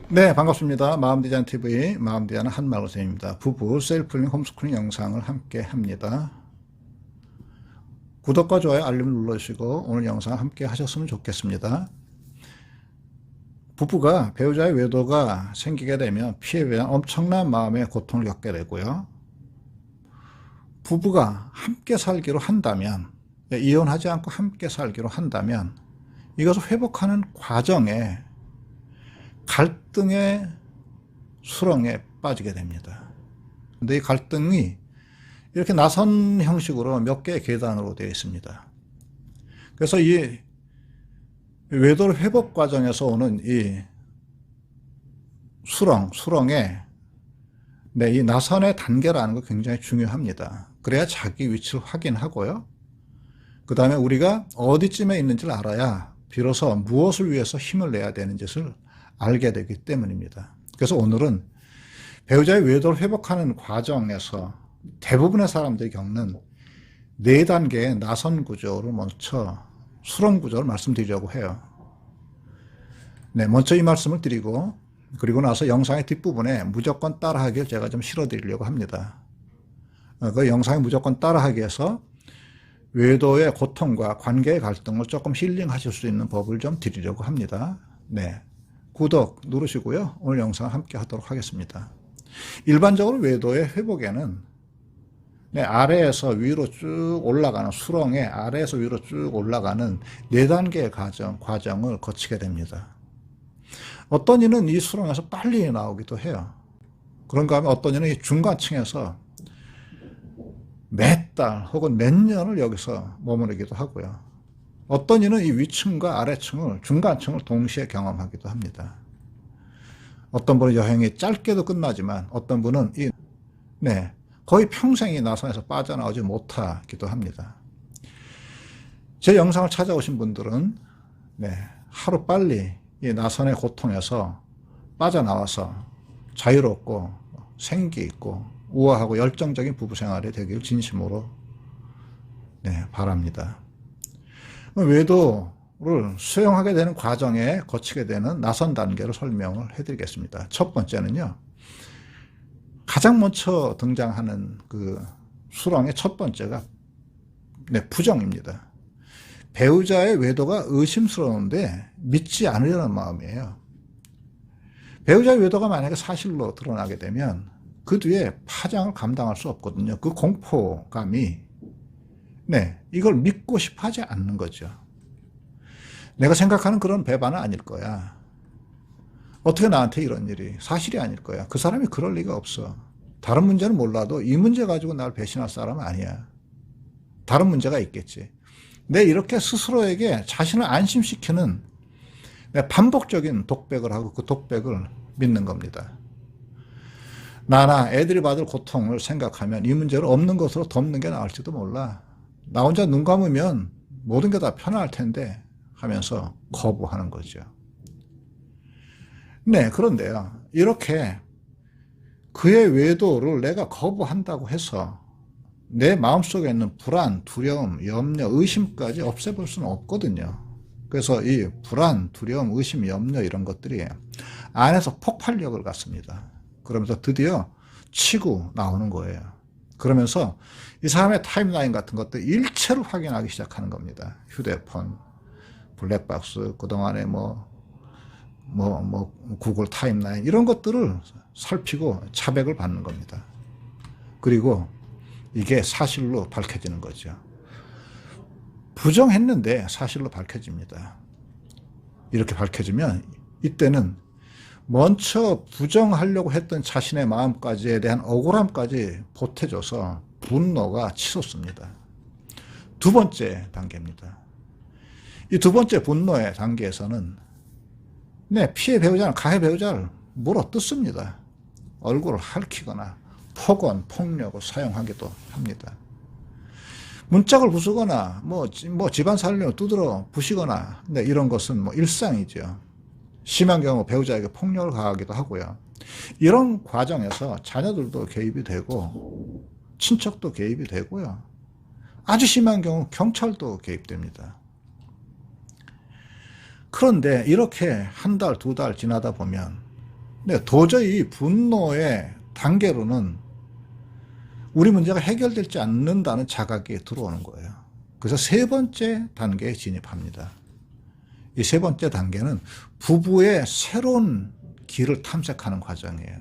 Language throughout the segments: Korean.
네, 반갑습니다. 마음디자인TV 마음디자인 한마을쌤입니다. 부부 셀프링 홈스쿨링 영상을 함께 합니다. 구독과 좋아요, 알림 눌러주시고 오늘 영상 함께 하셨으면 좋겠습니다. 부부가 배우자의 외도가 생기게 되면 피해에 대한 엄청난 마음의 고통을 겪게 되고요. 부부가 함께 살기로 한다면, 이혼하지 않고 함께 살기로 한다면 이것을 회복하는 과정에 갈등의 수렁에 빠지게 됩니다. 근데 이 갈등이 이렇게 나선 형식으로 몇 개의 계단으로 되어 있습니다. 그래서 이 외도 회복 과정에서 오는 이 수렁에 이 나선의 단계라는 거 굉장히 중요합니다. 그래야 자기 위치를 확인하고요. 그 다음에 우리가 어디쯤에 있는지를 알아야 비로소 무엇을 위해서 힘을 내야 되는지를 알게 되기 때문입니다. 그래서 오늘은 배우자의 외도를 회복하는 과정에서 대부분의 사람들이 겪는 4단계의 나선 구조를 먼저 수렁 구조를 말씀드리려고 해요. 네, 먼저 이 말씀을 드리고 그리고 나서 영상의 뒷부분에 무조건 따라하기를 제가 좀 실어드리려고 합니다. 그 영상에 무조건 따라하기 위해서 외도의 고통과 관계의 갈등을 조금 힐링하실 수 있는 법을 좀 드리려고 합니다. 네, 구독 누르시고요. 오늘 영상 함께 하도록 하겠습니다. 일반적으로 외도의 회복에는 아래에서 위로 쭉 올라가는 수렁에 아래에서 위로 쭉 올라가는 4단계의 과정을 거치게 됩니다. 어떤 이는 이 수렁에서 빨리 나오기도 해요. 그런가 하면 어떤 이는 이 중간층에서 몇 달 혹은 몇 년을 여기서 머무르기도 하고요. 어떤 이는 이 위층과 아래층을 중간층을 동시에 경험하기도 합니다. 어떤 분은 여행이 짧게도 끝나지만 어떤 분은 거의 평생이 나선에서 빠져나오지 못하기도 합니다. 제 영상을 찾아오신 분들은 하루빨리 이 나선의 고통에서 빠져나와서 자유롭고 생기 있고 우아하고 열정적인 부부 생활이 되길 진심으로 바랍니다. 외도를 수용하게 되는 과정에 거치게 되는 나선 단계를 설명을 해드리겠습니다. 첫 번째는요, 가장 먼저 등장하는 그 수렁의 첫 번째가 부정입니다. 배우자의 외도가 의심스러운데 믿지 않으려는 마음이에요. 배우자의 외도가 만약에 사실로 드러나게 되면 그 뒤에 파장을 감당할 수 없거든요. 그 공포감이 이걸 믿고 싶어 하지 않는 거죠. 내가 생각하는 그런 배반은 아닐 거야. 어떻게 나한테 이런 일이 사실이 아닐 거야. 그 사람이 그럴 리가 없어. 다른 문제는 몰라도 이 문제 가지고 나를 배신할 사람은 아니야. 다른 문제가 있겠지. 이렇게 스스로에게 자신을 안심시키는 반복적인 독백을 하고 그 독백을 믿는 겁니다. 나나 애들이 받을 고통을 생각하면 이 문제를 없는 것으로 덮는 게 나을지도 몰라. 나 혼자 눈 감으면 모든 게 다 편할 텐데 하면서 거부하는 거죠. 그런데요, 이렇게 그의 외도를 내가 거부한다고 해서 내 마음속에 있는 불안, 두려움, 염려, 의심까지 없애볼 수는 없거든요. 그래서 이 불안, 두려움, 의심, 염려 이런 것들이 안에서 폭발력을 갖습니다. 그러면서 드디어 치고 나오는 거예요. 그러면서 이 사람의 타임라인 같은 것들 일체를 확인하기 시작하는 겁니다. 휴대폰, 블랙박스, 그동안에 구글 타임라인 이런 것들을 살피고 자백을 받는 겁니다. 그리고 이게 사실로 밝혀지는 거죠. 부정했는데 사실로 밝혀집니다. 이렇게 밝혀지면 이때는 먼저 부정하려고 했던 자신의 마음까지에 대한 억울함까지 보태줘서 분노가 치솟습니다. 두 번째 단계입니다. 이 두 번째 분노의 단계에서는 피해 배우자는 가해 배우자를 물어뜯습니다. 얼굴을 핥히거나 폭언, 폭력을 사용하기도 합니다. 문짝을 부수거나 집안 살림을 두드러 부시거나 이런 것은 일상이죠. 심한 경우 배우자에게 폭력을 가하기도 하고요. 이런 과정에서 자녀들도 개입이 되고 친척도 개입이 되고요. 아주 심한 경우 경찰도 개입됩니다. 그런데 이렇게 한 달, 두 달 지나다 보면 도저히 분노의 단계로는 우리 문제가 해결되지 않는다는 자각이 들어오는 거예요. 그래서 세 번째 단계에 진입합니다. 이 세 번째 단계는 부부의 새로운 길을 탐색하는 과정이에요.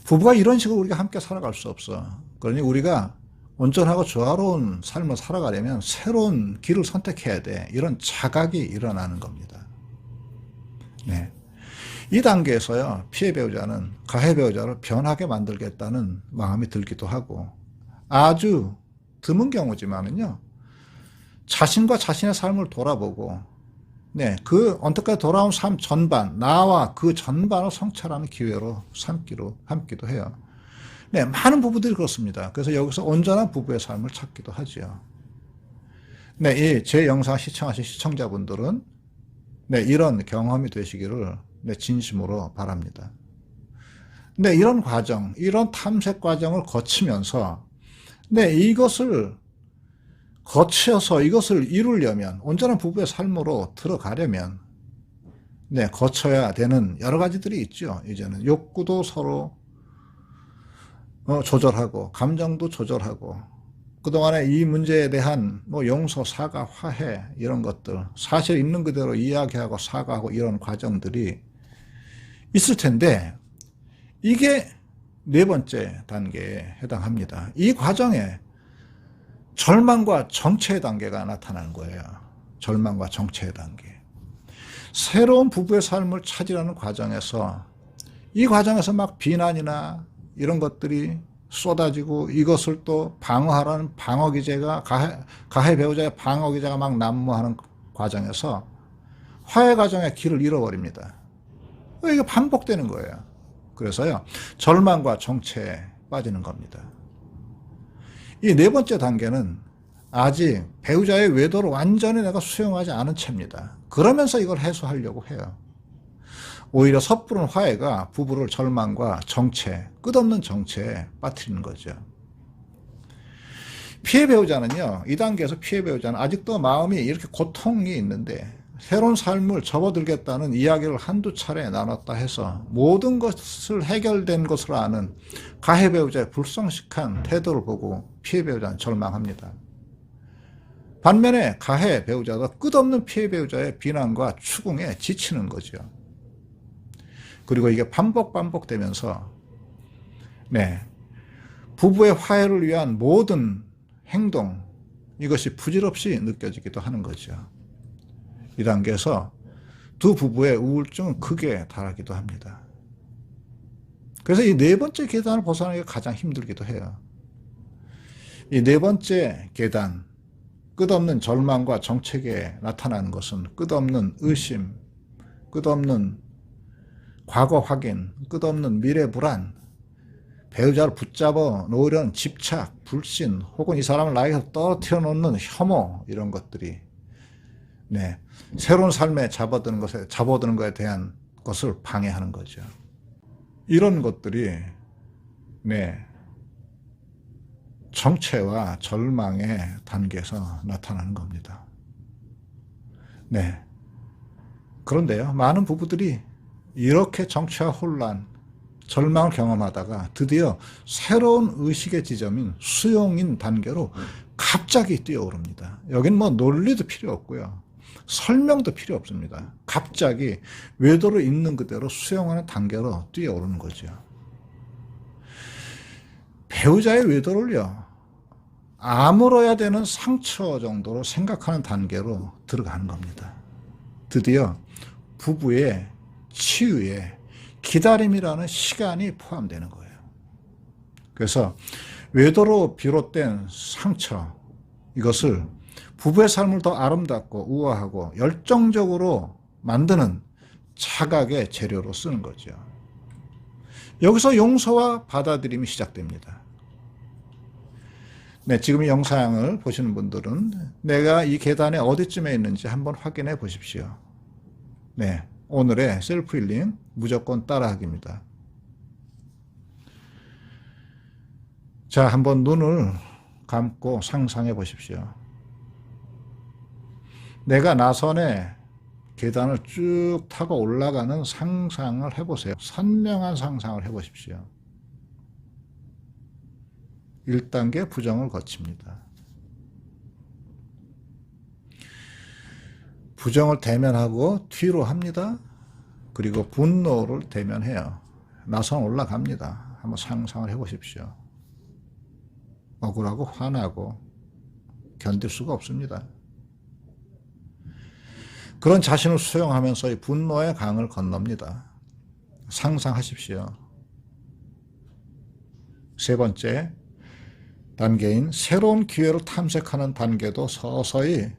부부가 이런 식으로 우리가 함께 살아갈 수 없어. 그러니 우리가 온전하고 조화로운 삶을 살아가려면 새로운 길을 선택해야 돼. 이런 자각이 일어나는 겁니다. 네. 이 단계에서요, 피해 배우자는 가해 배우자를 변하게 만들겠다는 마음이 들기도 하고, 아주 드문 경우지만은요, 자신과 자신의 삶을 돌아보고, 네, 그 언뜻까지 돌아온 삶 전반, 나와 그 전반을 성찰하는 기회로 삼기도 해요. 네, 많은 부부들이 그렇습니다. 그래서 여기서 온전한 부부의 삶을 찾기도 하죠. 네, 제 영상 시청하신 시청자분들은 네, 이런 경험이 되시기를 네, 진심으로 바랍니다. 네, 이런 과정, 이런 탐색 과정을 거치면서 네, 이것을 거쳐서 이것을 이루려면 온전한 부부의 삶으로 들어가려면 네, 거쳐야 되는 여러 가지들이 있죠. 이제는 욕구도 서로 조절하고 감정도 조절하고 그동안에 이 문제에 대한 용서, 사과, 화해 이런 것들 사실 있는 그대로 이야기하고 사과하고 이런 과정들이 있을 텐데 이게 네 번째 단계에 해당합니다. 이 과정에 절망과 정체의 단계가 나타나는 거예요. 절망과 정체의 단계. 새로운 부부의 삶을 찾으려는 과정에서 이 과정에서 막 비난이나 이런 것들이 쏟아지고 이것을 또 방어하라는 방어기제가 가해 배우자의 방어기제가 막 난무하는 과정에서 화해 과정의 길을 잃어버립니다. 이게 반복되는 거예요. 그래서요, 절망과 정체에 빠지는 겁니다. 이 네 번째 단계는 아직 배우자의 외도를 완전히 내가 수용하지 않은 채입니다. 그러면서 이걸 해소하려고 해요. 오히려 섣부른 화해가 부부를 절망과 정체, 끝없는 정체에 빠뜨리는 거죠. 피해 배우자는요, 이 단계에서 피해 배우자는 아직도 마음이 이렇게 고통이 있는데 새로운 삶을 접어들겠다는 이야기를 한두 차례 나눴다 해서 모든 것을 해결된 것으로 아는 가해 배우자의 불성실한 태도를 보고 피해 배우자는 절망합니다. 반면에 가해 배우자도 끝없는 피해 배우자의 비난과 추궁에 지치는 거죠. 그리고 이게 반복되면서 네, 부부의 화해를 위한 모든 행동 이것이 부질없이 느껴지기도 하는 거죠. 이 단계에서 두 부부의 우울증은 극에 달하기도 합니다. 그래서 이 네 번째 계단을 벗어나기가 가장 힘들기도 해요. 이 네 번째 계단, 끝없는 절망과 정체에 나타나는 것은 끝없는 의심, 끝없는 과거 확인, 끝없는 미래 불안, 배우자를 붙잡아 놓으려는 집착, 불신, 혹은 이 사람을 나에게서 떨어뜨려 놓는 혐오 이런 것들이 네, 새로운 삶에 접어드는 것에 대한 것을 방해하는 거죠. 이런 것들이 네, 정체와 절망의 단계에서 나타나는 겁니다. 네. 그런데요, 많은 부부들이 이렇게 정체와 혼란, 절망을 경험하다가 드디어 새로운 의식의 지점인 수용인 단계로 갑자기 뛰어오릅니다. 여긴 논리도 필요 없고요. 설명도 필요 없습니다. 갑자기 외도를 있는 그대로 수용하는 단계로 뛰어오르는 거죠. 배우자의 외도를요, 아물어야 되는 상처 정도로 생각하는 단계로 들어가는 겁니다. 드디어 부부의 치유에 기다림이라는 시간이 포함되는 거예요. 그래서 외도로 비롯된 상처, 이것을 부부의 삶을 더 아름답고 우아하고 열정적으로 만드는 자각의 재료로 쓰는 거죠. 여기서 용서와 받아들임이 시작됩니다. 네, 지금 이 영상을 보시는 분들은 내가 이 계단에 어디쯤에 있는지 한번 확인해 보십시오. 네, 오늘의 셀프 힐링 무조건 따라하기입니다. 자, 한번 눈을 감고 상상해 보십시오. 내가 나선에 계단을 쭉 타고 올라가는 상상을 해보세요. 선명한 상상을 해보십시오. 1단계 부정을 거칩니다. 부정을 대면하고 뒤로 합니다. 그리고 분노를 대면해요. 나선 올라갑니다. 한번 상상을 해보십시오. 억울하고 화나고 견딜 수가 없습니다. 그런 자신을 수용하면서 이 분노의 강을 건넙니다. 상상하십시오. 세 번째 단계인 새로운 기회를 탐색하는 단계도 서서히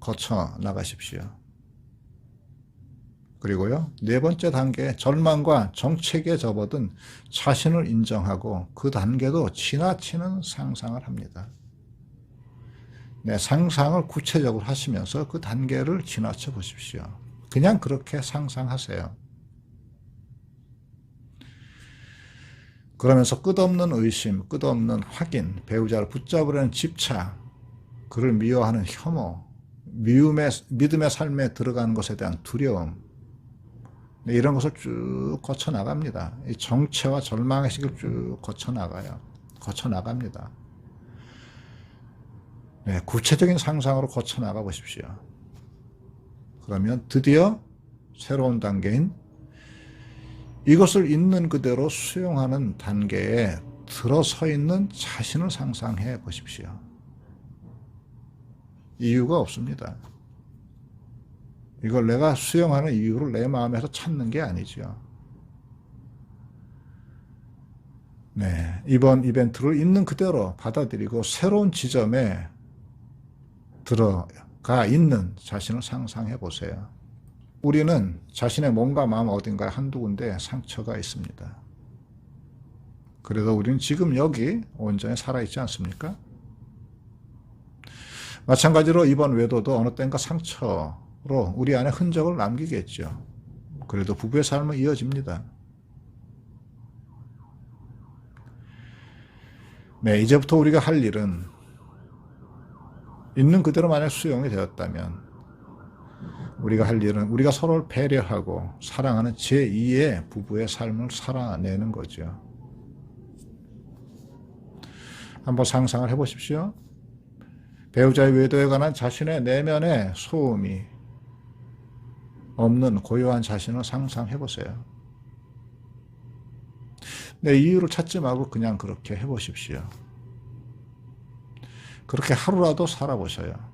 거쳐 나가십시오. 그리고요, 네 번째 단계 절망과 정체기에 접어든 자신을 인정하고 그 단계도 지나치는 상상을 합니다. 네, 상상을 구체적으로 하시면서 그 단계를 지나쳐 보십시오. 그냥 그렇게 상상하세요. 그러면서 끝없는 의심, 끝없는 확인, 배우자를 붙잡으려는 집착, 그를 미워하는 혐오, 믿음의 삶에 들어가는 것에 대한 두려움, 네, 이런 것을 쭉 거쳐 나갑니다. 이 정체와 절망의 시기를 쭉 거쳐 나가요. 거쳐 나갑니다. 네, 구체적인 상상으로 거쳐 나가 보십시오. 그러면 드디어 새로운 단계인 이것을 있는 그대로 수용하는 단계에 들어서 있는 자신을 상상해 보십시오. 이유가 없습니다. 이걸 내가 수용하는 이유를 내 마음에서 찾는 게 아니죠. 네, 이번 이벤트를 있는 그대로 받아들이고 새로운 지점에 들어가 있는 자신을 상상해 보세요. 우리는 자신의 몸과 마음 어딘가에 한두 군데 상처가 있습니다. 그래도 우리는 지금 여기 온전히 살아있지 않습니까? 마찬가지로 이번 외도도 어느 때인가 상처로 우리 안에 흔적을 남기겠죠. 그래도 부부의 삶은 이어집니다. 네, 이제부터 우리가 할 일은 있는 그대로 만약 수용이 되었다면 우리가 할 일은 우리가 서로를 배려하고 사랑하는 제2의 부부의 삶을 살아내는 거죠. 한번 상상을 해보십시오. 배우자의 외도에 관한 자신의 내면의 소음이 없는 고요한 자신을 상상해보세요. 내 이유를 찾지 말고 그냥 그렇게 해보십시오. 그렇게 하루라도 살아보셔요.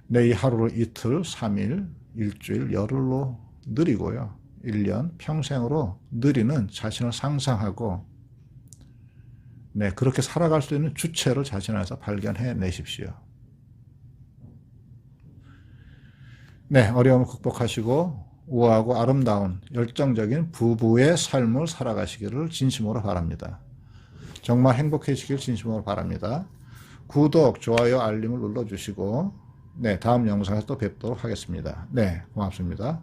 내 이 하루를 이틀, 3일, 일주일, 열흘로 누리고요. 1년, 평생으로 누리는 자신을 상상하고 네, 그렇게 살아갈 수 있는 주체를 자신 안에서 발견해 내십시오. 네, 어려움을 극복하시고 우아하고 아름다운 열정적인 부부의 삶을 살아가시기를 진심으로 바랍니다. 정말 행복해지길 진심으로 바랍니다. 구독, 좋아요, 알림을 눌러주시고 네, 다음 영상에서 또 뵙도록 하겠습니다. 네, 고맙습니다.